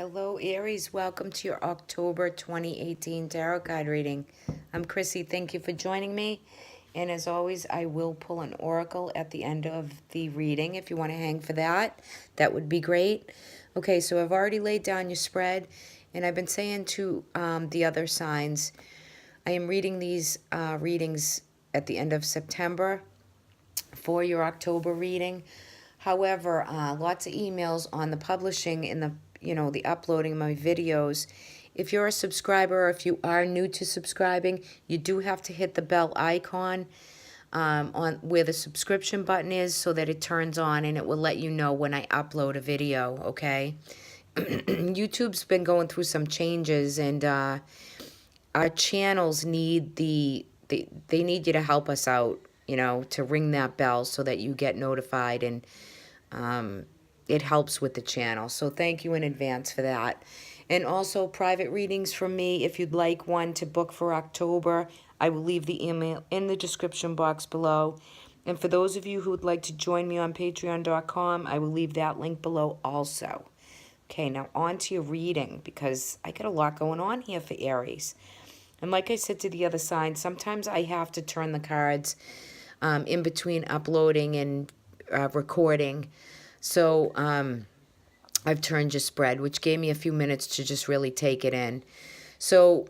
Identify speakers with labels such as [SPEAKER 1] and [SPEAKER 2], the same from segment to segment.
[SPEAKER 1] Hello, Aries. Welcome to your October 2018 Tarot card reading. I'm Chrissy. Thank you for joining me. And as always, I will pull an oracle at the end of the reading. If you want to hang for that, that would be great. Okay, so I've already laid down your spread, and I've been saying to the other signs, I am reading these readings at the end of September for your October reading. However, lots of emails on the publishing and the uploading of my videos. If you're a subscriber, or if you are new to subscribing, you do have to hit the bell icon on where the subscription button is so that it turns on and it will let you know when I upload a video, okay? YouTube's been going through some changes, and our channels need they need you to help us out, to ring that bell so that you get notified, and it helps with the channel. So thank you in advance for that. And also private readings from me. If you'd like one to book for October, I will leave the email in the description box below. And for those of you who would like to join me on patreon.com, I will leave that link below also. Okay, now on to your reading, because I got a lot going on here for Aries. And like I said to the other sign, sometimes I have to turn the cards in between uploading and recording. So I've turned your spread, which gave me a few minutes to just really take it in. So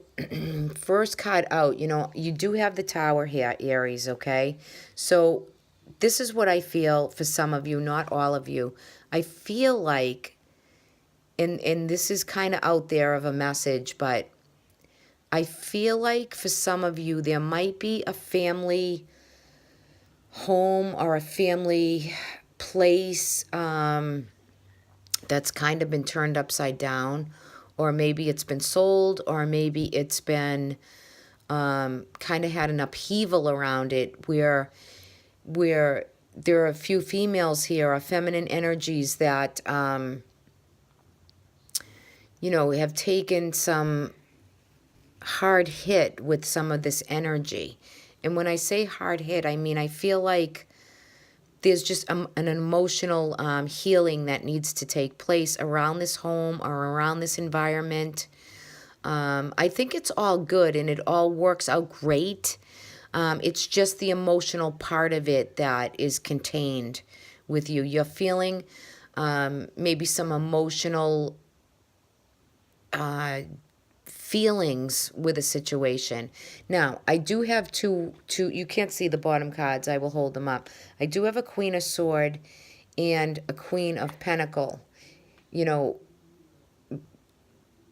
[SPEAKER 1] first card out, you do have the Tower here, Aries, okay? So this is what I feel for some of you, not all of you. I feel like, and this is kind of out there of a message, but I feel like for some of you, there might be a family home or a family place that's kind of been turned upside down, or maybe it's been sold, or maybe it's been kind of had an upheaval around it where there are a few females here, or feminine energies that, have taken some hard hit with some of this energy. And when I say hard hit, I mean I feel like there's just an emotional healing that needs to take place around this home or around this environment. I think it's all good and it all works out great. It's just the emotional part of it that is contained with you. You're feeling maybe some emotional feelings with a situation. Now, I do have two, you can't see the bottom cards, I will hold them up. I do have a Queen of Sword and a Queen of Pentacle,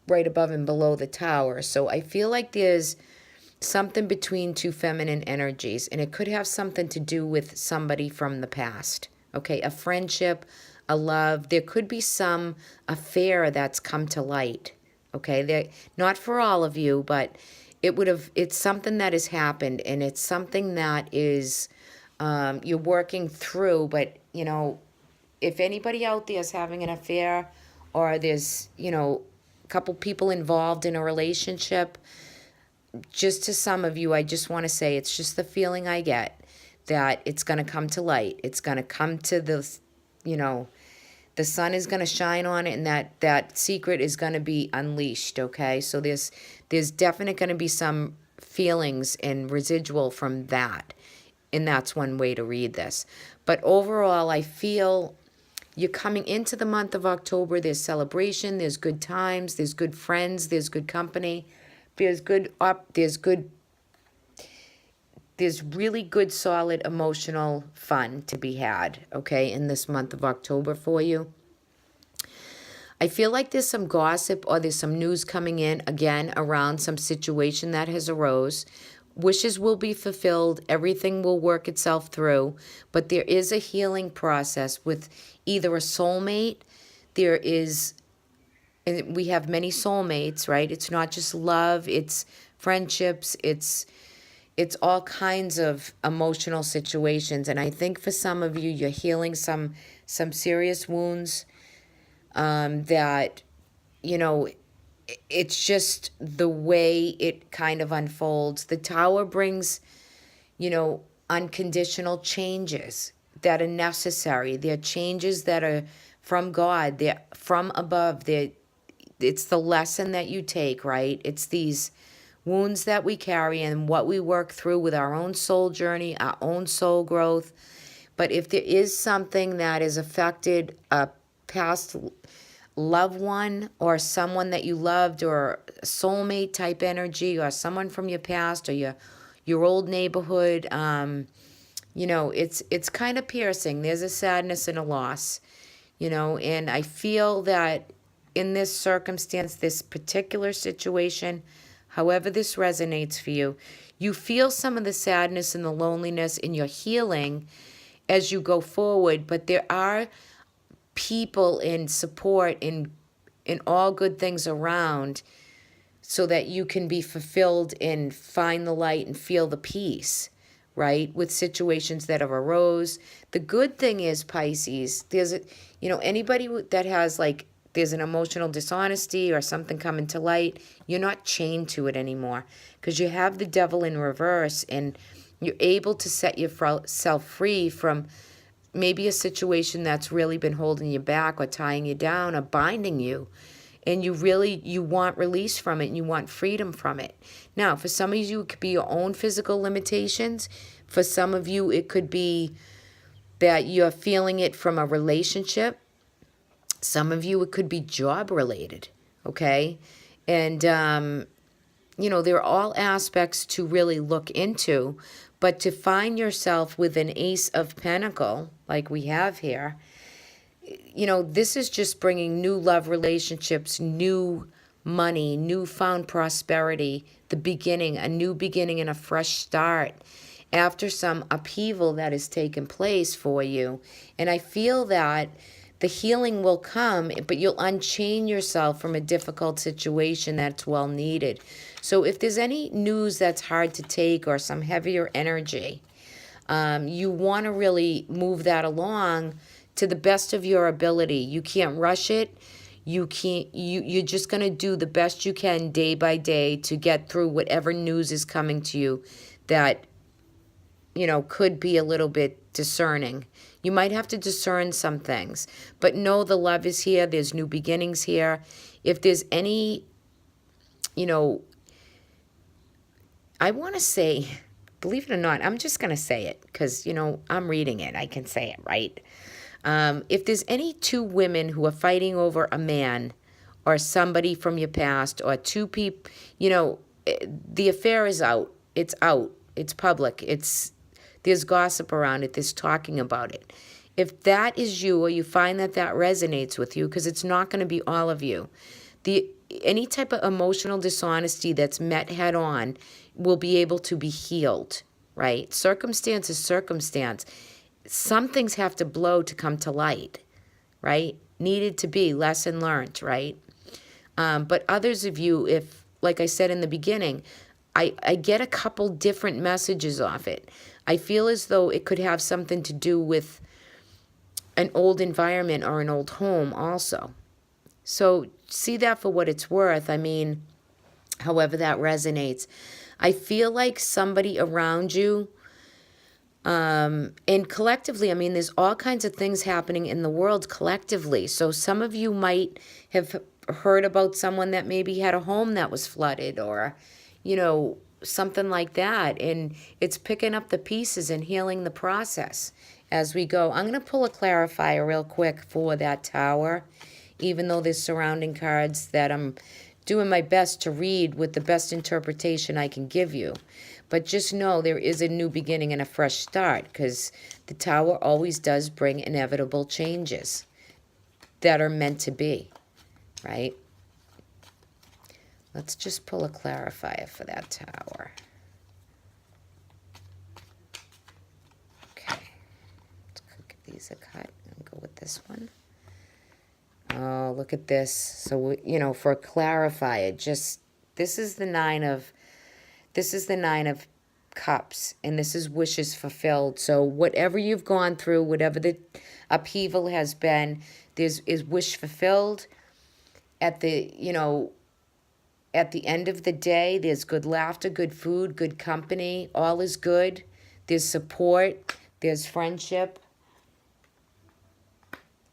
[SPEAKER 1] right above and below the Tower. So I feel like there's something between two feminine energies, and it could have something to do with somebody from the past. Okay, a friendship, a love. There could be some affair that's come to light. Okay, they're not for all of you, but it's something that has happened, and it's something that is you're working through. But if anybody out there is having an affair, or there's a couple people involved in a relationship, just to some of you, I just want to say it's just the feeling I get that it's going to come to light. It's going to come to the the sun is going to shine on it, and that secret is going to be unleashed, okay? So there's definitely going to be some feelings and residual from that, and that's one way to read this. But overall, I feel you're coming into the month of October. There's celebration, there's good times, there's good friends, there's good company, there's really good, solid, emotional fun to be had, okay, in this month of October for you. I feel like there's some gossip, or there's some news coming in, again, around some situation that has arose. Wishes will be fulfilled. Everything will work itself through. But there is a healing process with either a soulmate. And we have many soulmates, right? It's not just love. It's friendships. It's all kinds of emotional situations. And I think for some of you, you're healing some serious wounds that, it's just the way it kind of unfolds. The Tower brings, unconditional changes that are necessary. They're changes that are from God. They're from above. it's the lesson that you take, right? It's these wounds that we carry and what we work through with our own soul journey, our own soul growth. But if there is something that has affected a past loved one or someone that you loved, or a soulmate type energy, or someone from your past, or your old neighborhood, it's kind of piercing. There's a sadness and a loss, and I feel that in this circumstance, this particular situation, however this resonates for you, you feel some of the sadness and the loneliness in your healing as you go forward, but there are people in support in all good things around, so that you can be fulfilled and find the light and feel the peace, right? With situations that have arose. The good thing is, Pisces, anybody that has there's an emotional dishonesty or something coming to light, you're not chained to it anymore, because you have the devil in reverse, and you're able to set yourself free from maybe a situation that's really been holding you back or tying you down or binding you. And you want release from it, and you want freedom from it. Now, for some of you, it could be your own physical limitations. For some of you, it could be that you're feeling it from a relationship. Some of you, it could be job related, okay? And, there are all aspects to really look into. But to find yourself with an Ace of Pentacle, like we have here, this is just bringing new love relationships, new money, newfound prosperity, a new beginning and a fresh start after some upheaval that has taken place for you. And I feel that the healing will come, but you'll unchain yourself from a difficult situation that's well needed. So if there's any news that's hard to take or some heavier energy, you want to really move that along to the best of your ability. You can't rush it. You're just going to do the best you can day by day to get through whatever news is coming to you that, could be a little bit discerning. You might have to discern some things, but know the love is here. There's new beginnings here. If there's any, I want to say, believe it or not, I'm just going to say it because, I'm reading it. I can say it, right? If there's any two women who are fighting over a man or somebody from your past, or two people, the affair is out. It's out. It's public. There's gossip around it. There's talking about it. If that is you, or you find that resonates with you, because it's not going to be all of you, any type of emotional dishonesty that's met head on will be able to be healed, right? Circumstance is circumstance. Some things have to blow to come to light, right? Needed to be, lesson learned, right? But others of you, if, like I said in the beginning, I get a couple different messages off it. I feel as though it could have something to do with an old environment or an old home also. So see that for what it's worth. I mean, however that resonates. I feel like somebody around you, and collectively, I mean, there's all kinds of things happening in the world collectively. So some of you might have heard about someone that maybe had a home that was flooded, or, something like that. And it's picking up the pieces and healing the process as we go. I'm going to pull a clarifier real quick for that Tower, even though there's surrounding cards that I'm doing my best to read with the best interpretation I can give you. But just know there is a new beginning and a fresh start, because the Tower always does bring inevitable changes that are meant to be, right? Let's just pull a clarifier for that Tower. Okay. Let's give these a cut and go with this one. Oh, look at this. So, for a clarifier, this is the Nine of Cups, and this is wishes fulfilled. So whatever you've gone through, whatever the upheaval has been, is wish fulfilled. At the end of the day, there's good laughter, good food, good company. All is good. There's support. There's friendship.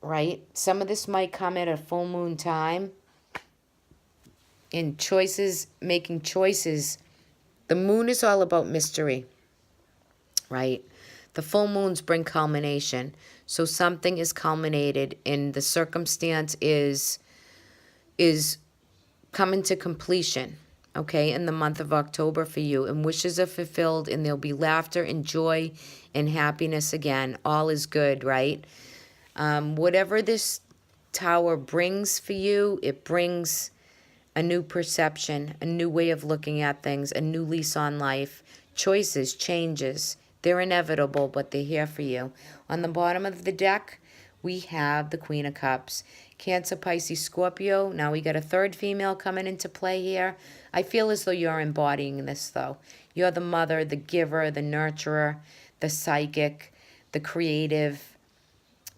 [SPEAKER 1] Right? Some of this might come at a full moon time. in choices, making choices. The moon is all about mystery, right? The full moons bring culmination. So something is culminated and the circumstance is coming to completion, okay, in the month of October for you. And wishes are fulfilled and there'll be laughter and joy and happiness again. All is good, right? Whatever this tower brings for you, it brings a new perception, a new way of looking at things, a new lease on life, choices, changes. They're inevitable, but they're here for you. On the bottom of the deck, we have the Queen of Cups. Cancer, Pisces, Scorpio. Now we got a third female coming into play here. I feel as though you're embodying this, though. You're the mother, the giver, the nurturer, the psychic, the creative,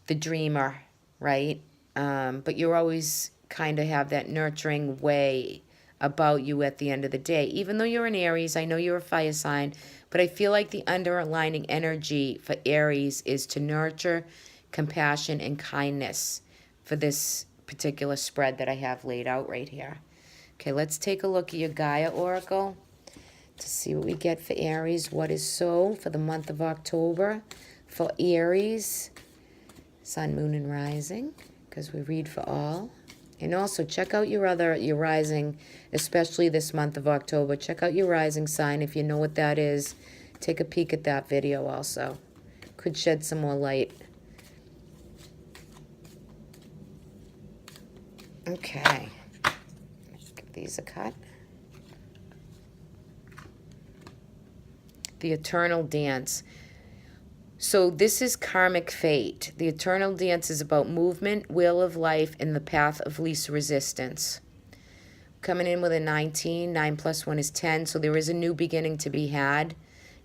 [SPEAKER 1] the dreamer, right? But you're always kind of have that nurturing way about you at the end of the day. Even though you're an Aries, I know you're a fire sign, but I feel like the underlining energy for Aries is to nurture, compassion, and kindness for this particular spread that I have laid out right here. Okay, let's take a look at your Gaia Oracle to see what we get for Aries. What is so for the month of October for Aries? Sun, moon, and rising, because we read for all. And also check out your rising, especially this month of October. Check out your rising sign if you know what that is. Take a peek at that video also. Could shed some more light. Okay. Give these a cut. The Eternal Dance. So this is karmic fate. The Eternal Dance is about movement, wheel of life, and the path of least resistance. Coming in with a 19. 9 plus 1 is 10. So there is a new beginning to be had.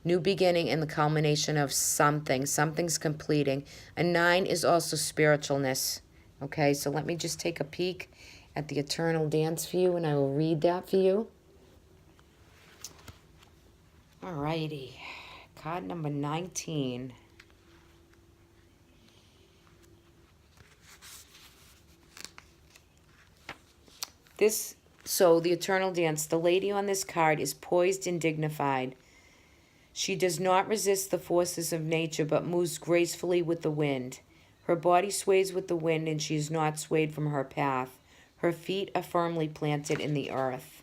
[SPEAKER 1] New beginning and the culmination of something. Something's completing. A 9 is also spiritualness. Okay, so let me just take a peek at the Eternal Dance for you, and I will read that for you. Alrighty. Card number 19. So the Eternal Dance, the lady on this card is poised and dignified. She does not resist the forces of nature, but moves gracefully with the wind. Her body sways with the wind, and she is not swayed from her path. Her feet are firmly planted in the earth.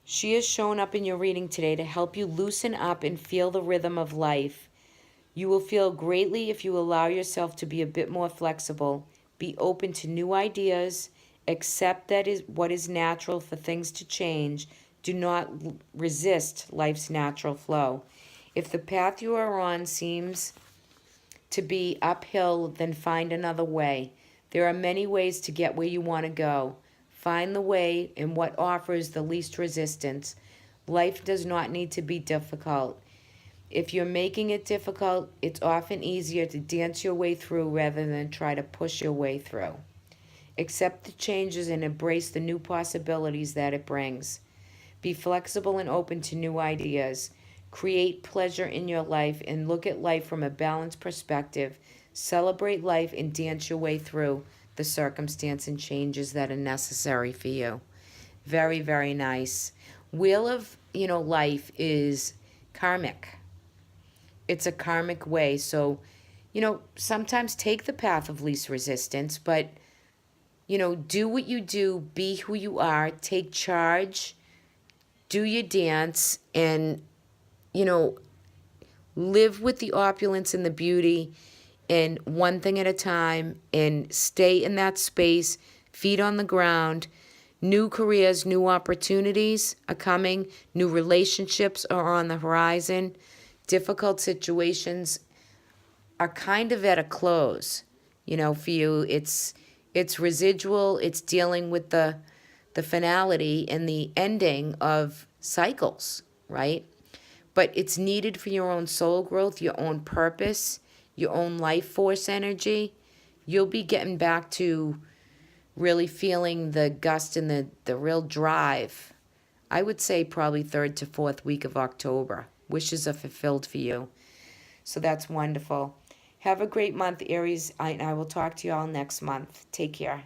[SPEAKER 1] She has shown up in your reading today to help you loosen up and feel the rhythm of life. You will feel greatly if you allow yourself to be a bit more flexible. Be open to new ideas. Accept that is what is natural for things to change. Do not resist life's natural flow. If the path you are on seems to be uphill, then find another way. There are many ways to get where you want to go. Find the way in what offers the least resistance. Life does not need to be difficult. If you're making it difficult, it's often easier to dance your way through rather than try to push your way through. Accept the changes and embrace the new possibilities that it brings. Be flexible and open to new ideas. Create pleasure in your life and look at life from a balanced perspective. Celebrate life and dance your way through the circumstance and changes that are necessary for you. Very, very nice. Wheel of, life is karmic. It's a karmic way. So, sometimes take the path of least resistance, but, do what you do, be who you are, take charge, do your dance, and, live with the opulence and the beauty, and one thing at a time, and stay in that space, feet on the ground. New careers, new opportunities are coming, new relationships are on the horizon. Difficult situations are kind of at a close. For you, it's residual. It's dealing with the finality and the ending of cycles, right? But it's needed for your own soul growth, your own purpose, your own life force energy. You'll be getting back to really feeling the gust and the real drive. I would say probably 3rd to 4th week of October. Wishes are fulfilled for you. So that's wonderful. Have a great month, Aries. I will talk to you all next month. Take care.